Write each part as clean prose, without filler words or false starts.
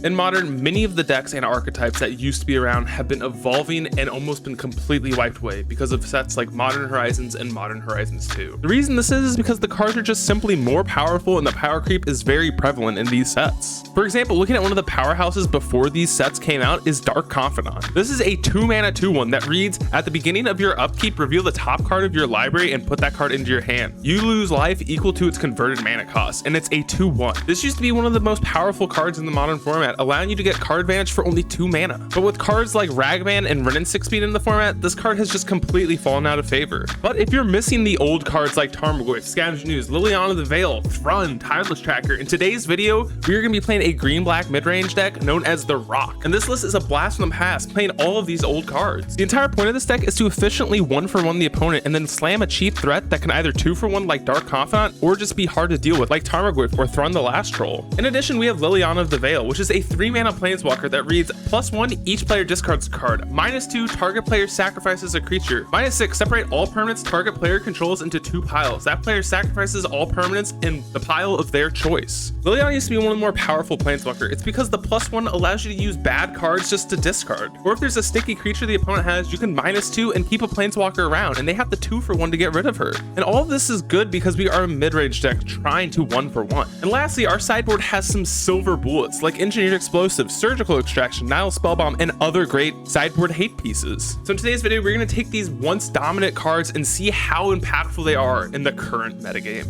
In Modern, many of the decks and archetypes that used to be around have been evolving and almost been completely wiped away because of sets like Modern Horizons and Modern Horizons 2. The reason this is because the cards are just simply more powerful and the power creep is very prevalent in these sets. For example, looking at one of the powerhouses before these sets came out is Dark Confidant. This is a 2-mana 2/1 that reads, at the beginning of your upkeep, reveal the top card of your library and put that card into your hand. You lose life equal to its converted mana cost, and it's a 2/1. This used to be one of the most powerful cards in the Modern format, allowing you to get card advantage for only 2 mana. But with cards like Ragavan and Ren and 6-speed in the format, this card has just completely fallen out of favor. But if you're missing the old cards like Tarmogoyf, Scavenge News, Liliana the Veil, Thrun, Tireless Tracker, in today's video, we are going to be playing a green-black mid-range deck known as the Rock. And this list is a blast from the past, playing all of these old cards. The entire point of this deck is to efficiently 1-for-1 the opponent and then slam a cheap threat that can either 2-for-1 like Dark Confidant or just be hard to deal with like Tarmogoyf or Thrun the Last Troll. In addition, we have Liliana of the Veil, which is a 3-mana planeswalker that reads +1, each player discards a card, -2, target player sacrifices a creature, -6, separate all permanents target player controls into 2 piles. That player sacrifices all permanents in the pile of their choice. Liliana used to be one of the more powerful planeswalker. It's because the +1 allows you to use bad cards just to discard. Or if there's a sticky creature the opponent has, you can -2 and keep a planeswalker around, and they have the 2-for-1 to get rid of her. And all of this is good because we are a mid-range deck trying to 1-for-1. And lastly, our sideboard has some silver bullets like Engineered Explosives, Surgical Extraction, Nile Spellbomb, and other great sideboard hate pieces. So in today's video, we're going to take these once dominant cards and see how impactful they are in the current metagame.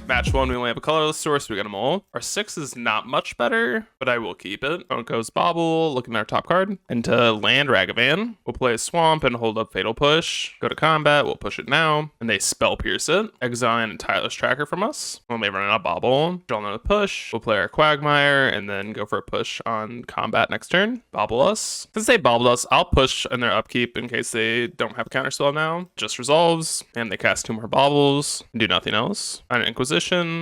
Match 1, we only have a colorless source, we got them all. Our 6 is not much better, but I will keep it. Opponent goes Bobble, looking at our top card. Into land Ragavan. We'll play a Swamp and hold up Fatal Push. Go to combat, we'll push it now. And they Spell Pierce it. Exile and Tireless Tracker from us. When they run out Bobble, draw another push. We'll play our Quagmire and then go for a push on combat next turn. Bobble us. Since they bobbled us, I'll push in their upkeep in case they don't have a counterspell now. Just resolves, and they cast 2 more Bobbles and do nothing else. On an Inquisition,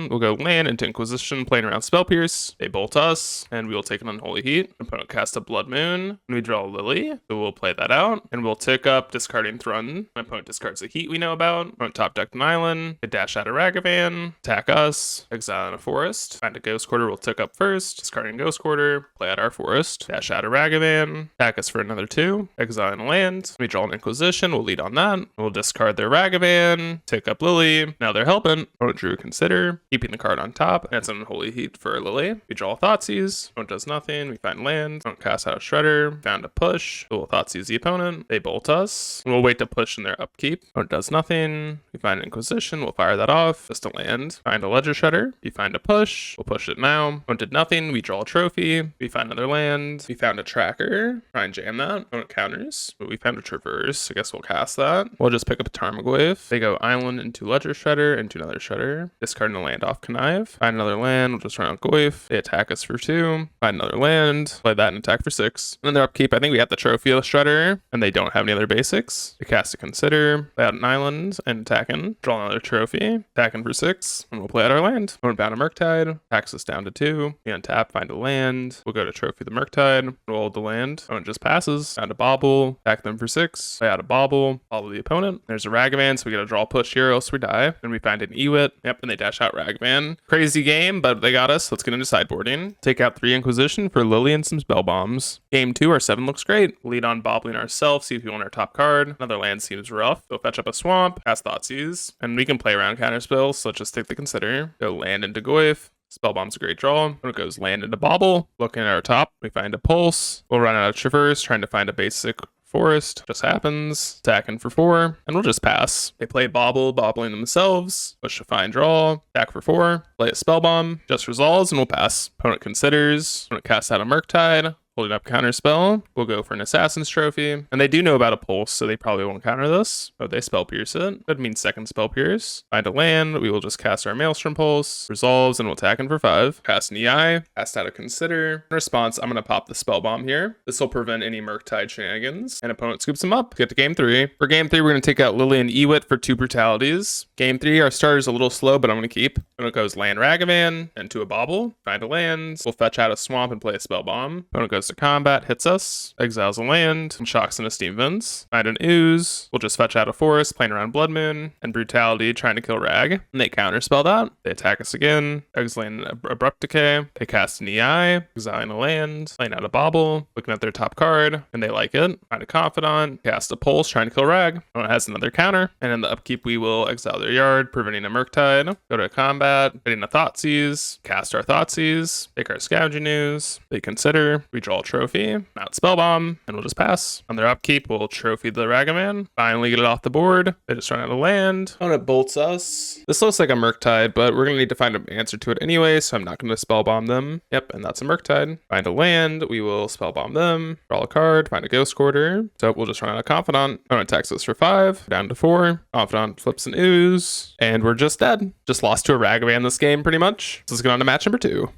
we'll go land into Inquisition, playing around Spell Pierce. They bolt us, and we will take an Unholy Heat. Opponent cast a Blood Moon, and we draw a Lily. So we'll play that out, and we'll tick up, discarding Thrun. My opponent discards a Heat we know about. Opponent top decked an island. They dash out a Ragavan, attack us, exile in a forest. Find a Ghost Quarter, we'll tick up first, discarding Ghost Quarter, play out our forest, dash out a Ragavan, attack us for another 2, exile in a land. We draw an Inquisition, we'll lead on that. We'll discard their Ragavan, tick up Lily. Now they're helping. Opponent drew a Consider, keeping the card on top. That's an Unholy Heat for Lily. We draw Thoughtseize. Opponent does nothing. We find land. Opponent cast out a Shredder. Found a push. We'll Thoughtseize the opponent. They bolt us. We'll wait to push in their upkeep. Opponent does nothing. We find an Inquisition. We'll fire that off. Just a land. Find a Ledger Shredder. We find a push. We'll push it now. Opponent did nothing. We draw a trophy. We find another land. We found a Tracker. Try and jam that. Opponent counters. But we found a Traverse. I guess we'll cast that. We'll just pick up a Tarmogoyf. They go island into Ledger Shredder, into another Shredder. Discarding a land off Connive. Find another land. We'll just run out Goyf. They attack us for 2. Find another land. Play that and attack for 6. And then their upkeep, I think we have the Trophy of the Shredder, and they don't have any other basics. We cast a Consider. Play out an island and attacking. Draw another Trophy. Attacking for 6. And we'll play out our land. Opponent bound a Murktide. Attacks us down to 2. We untap. Find a land. We'll go to Trophy the Murktide. We'll hold the land. Opponent just passes. Found a Bobble. Attack them for 6. Play out a Bobble. Bobble the opponent. There's a Ragavan, so we get a draw push here, else we die. Then we find an Ewit. Yep, and they dash out Ragavan. Crazy game, but they got us. Let's get into sideboarding. Take out 3 Inquisition for Lily and some Spell Bombs. Game 2, our 7 looks great. Lead on Bobbling ourselves, see if we want our top card. Another land seems rough. Go fetch up a Swamp, cast Thoughtseize, and we can play around counterspells, so let's just take the Consider. Go land into Goyf. Spellbomb's a great draw. When it goes land into Bobble, looking at our top, we find a Pulse. We'll run out of Traverse, trying to find a basic forest. Just happens. Attacking for 4, and we'll just pass. They play Bobble, bobbling themselves. Push a fine draw. Attack for 4. Play a Spellbomb. Just resolves, and we'll pass. Opponent considers. Opponent casts out a Murktide. Holding up Counterspell. We'll go for an Assassin's Trophy. And they do know about a Pulse, so they probably won't counter this. But they Spell Pierce it. That means second Spell Pierce. Find a land. We will just cast our Maelstrom Pulse. Resolves, and we'll attack him for 5. Cast an EI. Cast out a Consider. In response, I'm going to pop the Spell Bomb here. This will prevent any Murktide shenanigans. And opponent scoops him up. Get to game 3. For game 3, we're going to take out Lily and Ewit for 2 brutalities. Game 3, our starter's a little slow, but I'm going to keep. Opponent goes land Ragavan. Into a Bobble. Find a land. We'll fetch out a Swamp and play a Spell Bomb. Opponent goes goes to combat, hits us, exiles a land, and shocks into Steam Vents. Find an ooze, we'll just fetch out a forest, playing around Blood Moon, and Brutality, trying to kill Rag. And they counterspell that. They attack us again, exiling Abrupt Decay. They cast an EI, exiling a land, playing out a Bauble, looking at their top card, and they like it. Find a Confidant, cast a Pulse, trying to kill Rag. It has another counter, and in the upkeep we will exile their yard, preventing a Murktide. Go to combat, hitting a Thoughtseize, cast our Thoughtseize, take our Scavenging Ooze, they consider, we draw a trophy, mount Spellbomb, and we'll just pass. On their upkeep, we'll trophy the Ragavan, finally get it off the board. They just run out of land. Oh, and it bolts us. This looks like a Murktide, but we're gonna need to find an answer to it anyway, so I'm not gonna Spellbomb them. Yep, and that's a Murktide. Find a land, we will Spellbomb them, draw a card, find a Ghost Quarter. So we'll just run out of Confidant. Oh, it attacks us for 5, down to 4. Confidant flips an ooze, and we're just dead. Just lost to a Ragavan this game, pretty much. So let's get on to match number 2.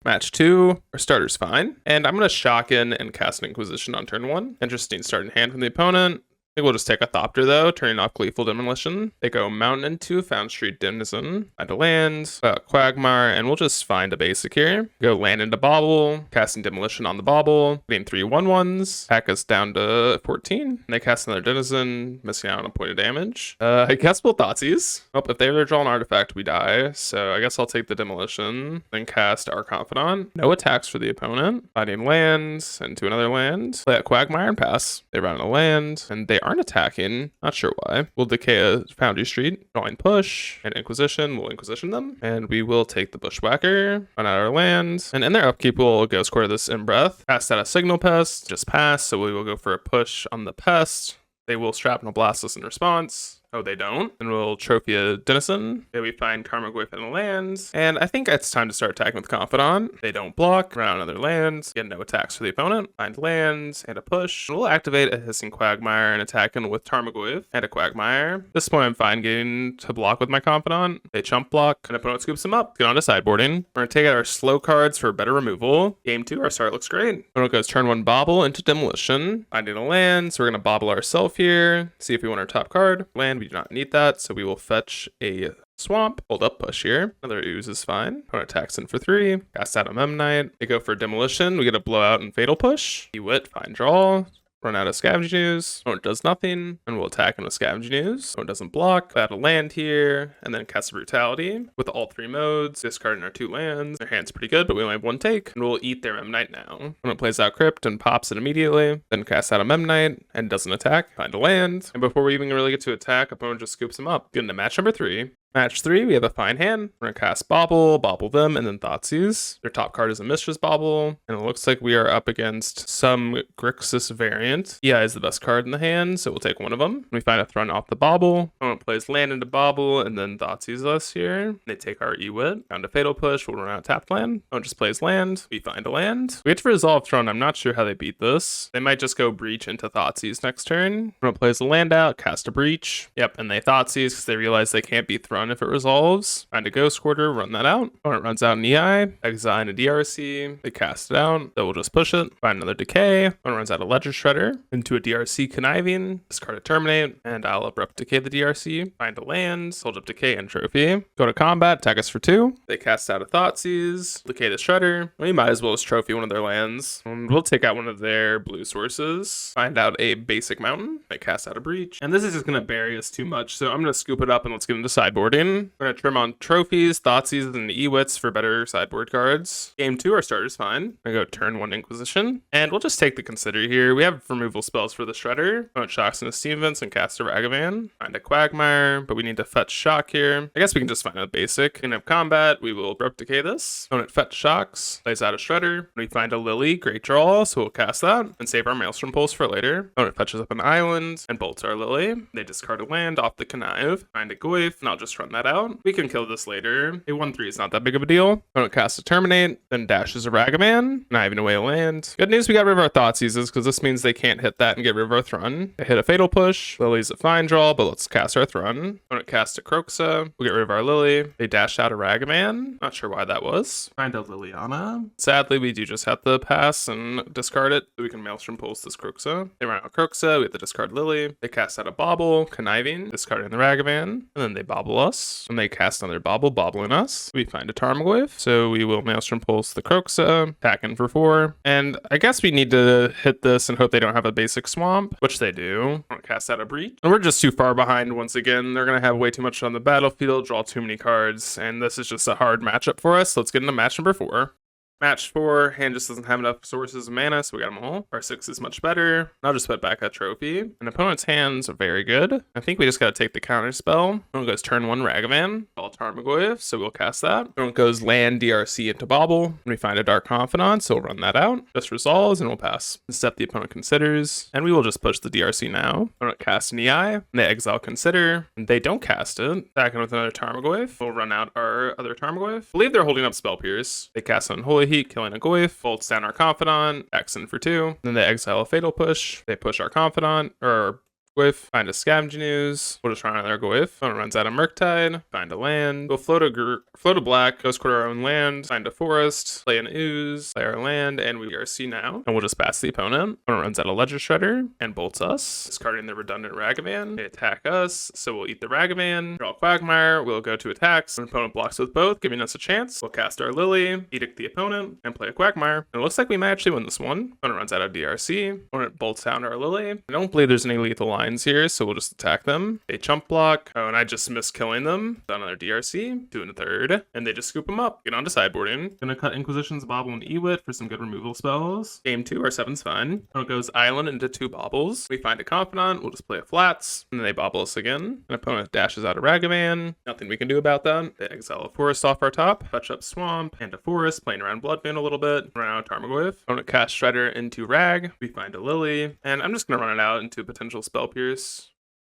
Match 2, our starter's fine. And I'm going to shock in and cast an Inquisition on turn 1. Interesting starting hand from the opponent. I think we'll just take a Thopter though, turning off Gleeful Demolition. They go Mountain into Found Street Denizen. Find a land, Quagmire, and we'll just find a basic here. Go land into Bauble, casting Demolition on the Bauble, getting 3 1/1s, hack us down to 14. And they cast another Denizen, missing out on a point of damage. I guess we'll Thoughtseize. Oh, if they ever draw an artifact, we die. So I guess I'll take the Demolition, then cast our Confidant. No attacks for the opponent. Finding lands into another land. Play a Quagmire and pass. They run a land, and they aren't attacking, not sure why. We'll decay a Foundry Street, drawing push, and Inquisition, we'll Inquisition them, and we will take the Bushwhacker, run out our land, and in their upkeep we'll Ghost Quarter this in breath, cast out a Signal Pest, just pass, so we will go for a push on the Pest. They will Shrapnel Blast us in response. Oh, they don't. And we'll trophy a Denizen. Okay, we find Tarmogoyf in the lands. And I think it's time to start attacking with Confidant. They don't block. Run out another lands. Get no attacks for the opponent. Find lands and a push. And we'll activate a Hissing Quagmire and attack in with Tarmogoyf and a Quagmire. At this point, I'm fine getting to block with my Confidant. They chump block, and opponent scoops them up. Get on to sideboarding. We're going to take out our slow cards for better removal. Game 2, our start looks great. Opponent goes turn 1 Bauble into Demolition. Finding a land, so we're going to Bauble ourselves here. See if we want our top card. Land, we do not need that, so we will fetch a Swamp. Hold up push here. Another ooze is fine. Opponent attacks in for 3. Cast out a Memnite. They go for Demolition. We get a Blowout and Fatal Push. Wit, fine draw. Run out of Scavenging Ooze. Opponent does nothing, and we'll attack him with Scavenging Ooze. Opponent doesn't block. Add a land here, and then cast a Brutality. With all 3 modes, discarding our 2 lands. Their hand's pretty good, but we only have 1 take, and we'll eat their Memnite now. Opponent plays out Crypt and pops it immediately, then casts out a Memnite, and doesn't attack. Find a land, and before we even really get to attack, opponent just scoops him up. Get into match number 3. Match 3, we have a fine hand. We're going to cast Bauble, Bauble them, and then Thoughtseize. Their top card is a Mistress Bauble, and it looks like we are up against some Grixis variant. EI is the best card in the hand, so we'll take one of them. We find a Thrun off the Bauble. Opponent plays land into Bauble, and then Thoughtseize us here. They take our Ewit. Down to Fatal Push, we'll run out tapped land. Opponent just plays land. We find a land. We have to resolve Thrun. I'm not sure how they beat this. They might just go Breach into Thoughtseize next turn. Opponent plays a land out, cast a Breach. Yep, and they Thoughtseize because they realize they can't beat Thrun if it resolves. Find a Ghost Quarter, run that out. Opponent runs out an EI, exile a DRC, they cast it out, so we'll just push it. Find another Decay. Opponent runs out a Ledger Shredder, into a DRC Conniving, discard a Terminate, and I'll Abrupt Decay the DRC. Find a land, hold up Decay and Trophy. Go to combat, attack us for 2. They cast out a Thoughtseize, decay the Shredder. We might as well just trophy one of their lands. We'll take out one of their blue sources. Find out a basic mountain. They cast out a Breach. And this is just going to bury us too much, so I'm going to scoop it up and let's get into sideboarding. We're going to trim on trophies, Thoughtseizes, and Ewits for better sideboard cards. Game 2, our starter's fine. I go turn 1 Inquisition. And we'll just take the Consider here. We have removal spells for the Shredder. Opponent shocks into Steam Vents and cast a Ragavan. Find a Quagmire, but we need to fetch Shock here. I guess we can just find a basic. In combat, we will Abrupt Decay this. Opponent fetch Shocks, plays out a Shredder. We find a Lily, great draw, so we'll cast that and save our Maelstrom Pulse for later. Opponent fetches up an island and bolts our Lily. They discard a land off the Connive. Find a Goyf, and I'll just run that out. We can kill this later. A 1/3 is not that big of a deal. Opponent casts a Terminate, then dashes a Ragavan, kniving away a land. Good news, we got rid of our Thoughtseizes, because this means they can't hit that and get rid of our Thrun. They hit a Fatal Push. Lily's a fine draw, but let's cast our Thrun. Opponent casts a Croxa. We'll get rid of our Lily. They dash out a Ragavan. Not sure why that was. Find a Liliana. Sadly, we do just have to pass and discard it, so we can Maelstrom Pulse this Croxa. They run out Croxa. We have to discard Lily. They cast out a Bauble, Conniving, discarding the Ragavan, and then they Bauble us, and they cast another bobble, bobbling us. We find a Tarmogoyf, so we will Maelstrom Pulse the Croxa, attack in for 4, and I guess we need to hit this and hope they don't have a basic swamp, which they do. I'm gonna cast out a Breach, and we're just too far behind once again. They're gonna have way too much on the battlefield, draw too many cards, and this is just a hard matchup for us. Let's get into match number 4. Match 4, hand just doesn't have enough sources of mana, so we got them all. Our 6 is much better. I'll just put back that trophy. An opponent's hands are very good. I think we just gotta take the counter spell. Opponent goes turn 1 Ragavan, all Tarmogoyf, so we'll cast that. Opponent goes land DRC into Bauble, and we find a Dark Confidant, so we'll run that out. Just resolves, and we'll pass. The step the opponent considers, and we will just push the DRC now. Opponent casts an EI, and they exile Consider, and they don't cast it. Back in with another Tarmogoyf. We'll run out our other Tarmogoyf. I believe they're holding up Spell Pierce. They cast Unholy Heat, killing a Goyf, bolts down our Confidant, X in for 2. Then they exile a Fatal Push. They push our Confidant, or Goyf, find a Scavenging Ooze. We'll just run another Goyf. Opponent runs out of Murktide, find a land. We'll float a black, ghost quarter our own land, find a forest, play an ooze, play our land, and we DRC now. And we'll just pass the opponent. Opponent runs out of Ledger Shredder and bolts us, discarding the redundant Ragavan. They attack us, so we'll eat the Ragavan, draw Quagmire, we'll go to attacks. An opponent blocks with both, giving us a chance. We'll cast our Lily, edict the opponent, and play a Quagmire. And it looks like we might actually win this one. Opponent runs out of DRC. Opponent bolts down our Lily. I don't believe there's any lethal lines here, so we'll just attack them. They chump block. Oh, and I just missed killing them. Done another DRC, 2 1/3, and they just scoop them up. Get on to sideboarding. Gonna cut Inquisitions, Bobble, and Ewit for some good removal spells. Game 2, our 7's fine. Opponent goes Island into 2 Bobbles. We find a Confidant, we'll just play a Flats, and then they bobble us again. An opponent dashes out a Ragavan. Nothing we can do about that. They exile a Forest off our top, fetch up Swamp, and a Forest, playing around Bloodmoon a little bit. Run out Tarmogoyf. Opponent casts Shredder into Rag. We find a Lily, and I'm just gonna run it out into a potential Spell Pierce.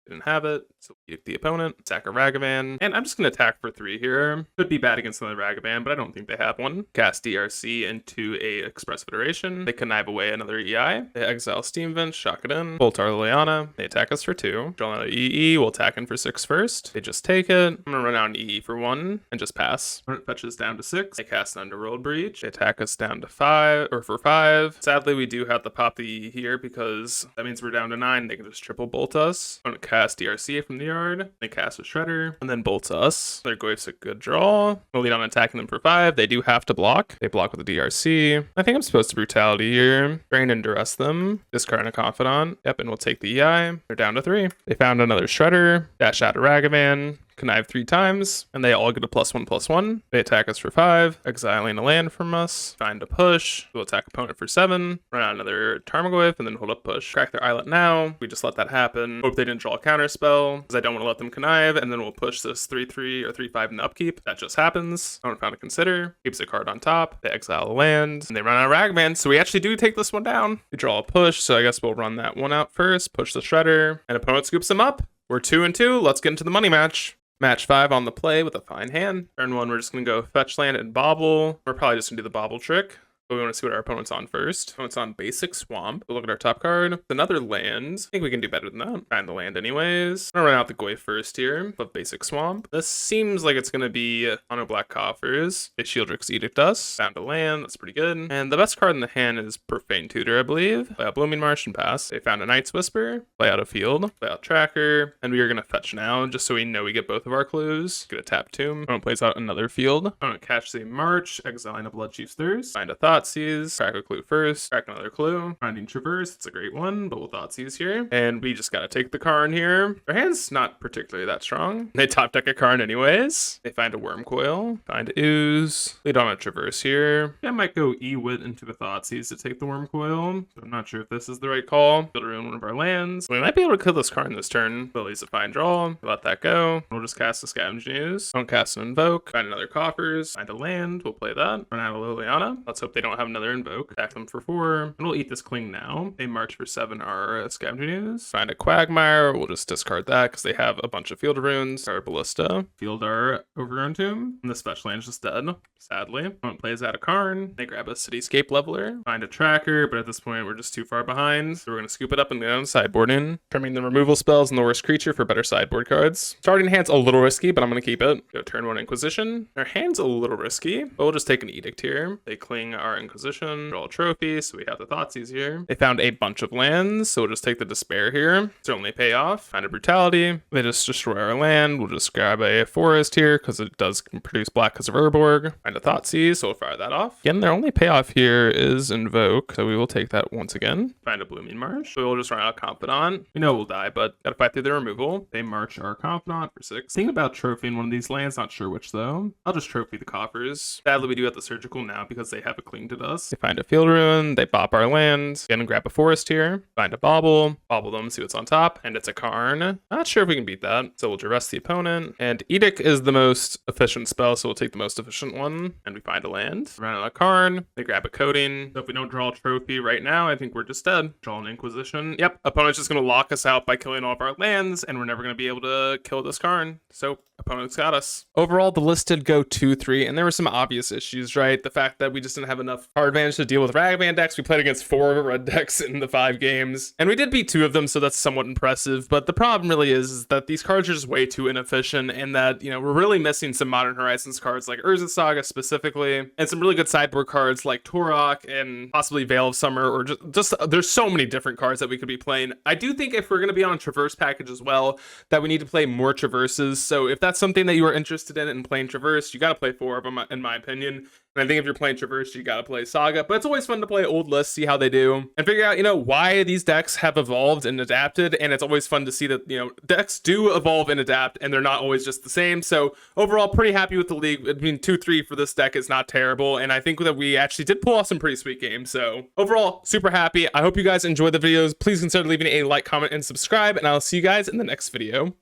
Didn't have it, so we the opponent, attack a Ragavan, and I'm just going to attack for 3 here. Could be bad against another Ragavan, but I don't think they have one. Cast DRC into a Express Federation. They connive away another EI. They exile Steam Vent, shock it in, bolt our Liliana. They attack us for 2. Draw another EE, we'll attack in for 6 first. They just take it. I'm going to run out an EE for 1 and just pass. Opponent fetches down to 6. They cast Underworld Breach. They attack us down to 5, or for 5. Sadly, we do have to pop the EE here because that means we're down to 9. They can just triple bolt us. Opponent cast DRC from the yard. They cast a Shredder and then bolts us. Their Goyf's a good draw. We'll lead on attacking them for 5. They do have to block. They block with the DRC. I think I'm supposed to Brutality here. Drain and Duress them. Discard a Confidant. Yep, and we'll take the EI. They're down to 3. They found another Shredder. Dash out a Ragavan. Connive 3 times, and they all get a +1/+1. They attack us for 5, exiling a land from us, find a push, we'll attack opponent for 7, run out another Tarmogoyf, and then hold up push. Crack their Islet now, we just let that happen. Hope they didn't draw a counter spell, because I don't want to let them connive, and then we'll push this 3/3 or 3/5 in the upkeep. That just happens. Opponent found a Consider, keeps a card on top, they exile a land, and they run out of Ragman, so we actually do take this one down. We draw a push, so I guess we'll run that one out first, push the Shredder, and opponent scoops them up. We're 2-2, let's get into the money match. Match 5 on the play with a fine hand. Turn 1, we're just going to go fetch land and bobble. We're probably just going to do the bobble trick. But we want to see what our opponent's on first. Opponent's on basic swamp. We'll look at our top card. It's another land. I think we can do better than that. Find the land anyways. I'm gonna run out the Goyf first here. But basic swamp. This seems like it's gonna be on our black coffers. They Shieldrix Edict us. Found a land. That's pretty good. And the best card in the hand is Profane Tutor, I believe. Play out Blooming Marsh and pass. They found a Night's Whisper. Play out a field. Play out Tracker. And we are gonna fetch now, just so we know we get both of our clues. Get a tap tomb. Opponent plays out another field. Opponent catches a March, exiling a Bloodchief's Thirst. Find a Thoughtseize. Crack a clue first. Crack another clue. Finding Traverse. It's a great one, but we'll Thoughtseize here. And we just gotta take the Karn here. Our hand's not particularly that strong. They top deck a Karn anyways. They find a Worm Coil. Find Ooze. Lead on a Traverse here. I might go E-Wit into the Thoughtseize to take the Worm Coil. So I'm not sure if this is the right call. Build around one of our lands. We might be able to kill this Karn this turn. Lily's a fine draw. We'll let that go. We'll just cast a Scavenging Ooze. Don't cast an Invoke. Find another Coffers. Find a land. We'll play that. Run out of Liliana. Let's hope they don't have another Invoke. Attack them for 4. And we'll eat this Cling now. They march for 7 our Scavenging Ooze. Find a Quagmire. We'll just discard that because they have a bunch of Field Runes. Our Ballista. Field our Overgrown Tomb. And this fetch land's just dead, sadly. Opponent plays out a Karn. They grab a Cityscape Leveler. Find a Tracker, but at this point we're just too far behind. So we're going to scoop it up and go on sideboarding. Trimming the removal spells and the worst creature for better sideboard cards. Starting hand's a little risky, but I'm going to keep it. Go turn 1 Inquisition. Our hand's a little risky, but we'll just take an Edict here. They cling our our Inquisition, draw a trophy, so we have the Thoughtseize here. They found a bunch of lands, so we'll just take the Despair here. Certainly pay off. Find a Brutality. They just destroy our land. We'll just grab a Forest here because it does produce black because of Urborg. Find a Thoughtseize, so we'll fire that off. Again, their only payoff here is Invoke, so we will take that once again. Find a Blooming Marsh. So we'll just run out Confidant. We know we'll die, but gotta fight through the removal. They march our Confidant for 6. Think about trophying one of these lands, not sure which though. I'll just trophy the Coffers. Sadly, we do have the Surgical now because they have a Cling to Dust. They find a Field Ruin, they bop our land. Again, grab a Forest here. Find a Bauble them, see what's on top, and it's a Karn. Not sure if we can beat that, so we'll duress the opponent. And Edict is the most efficient spell, so we'll take the most efficient one. And we find a land. Run out a Karn. They grab a Coating. So if we don't draw a trophy right now, I think we're just dead. Draw an Inquisition. Yep, opponent's just gonna lock us out by killing all of our lands, and we're never gonna be able to kill this Karn. So opponent's got us. Overall, the list did go 2-3, and there were some obvious issues, right? The fact that we just didn't have enough card advantage to deal with Ragavan decks. We played against 4 red decks in the 5 games, and we did beat 2 of them, so that's somewhat impressive. But the problem really is that these cards are just way too inefficient, and that, you know, we're really missing some Modern Horizons cards like Urza Saga specifically, and some really good sideboard cards like Torok and possibly Veil of Summer, or just there's so many different cards that we could be playing. I do think if we're going to be on a Traverse package as well, that we need to play more Traverses. So if that's something that you are interested in playing Traverse, you got to play 4 of them, in my opinion. And I think if you're playing Traverse, you got to play Saga. But it's always fun to play old lists, see how they do, and figure out, you know, why these decks have evolved and adapted. And it's always fun to see that, you know, decks do evolve and adapt, and they're not always just the same. So overall, pretty happy with the league. I mean, 2-3 for this deck is not terrible. And I think that we actually did pull off some pretty sweet games. So overall, super happy. I hope you guys enjoyed the videos. Please consider leaving a like, comment, and subscribe. And I'll see you guys in the next video.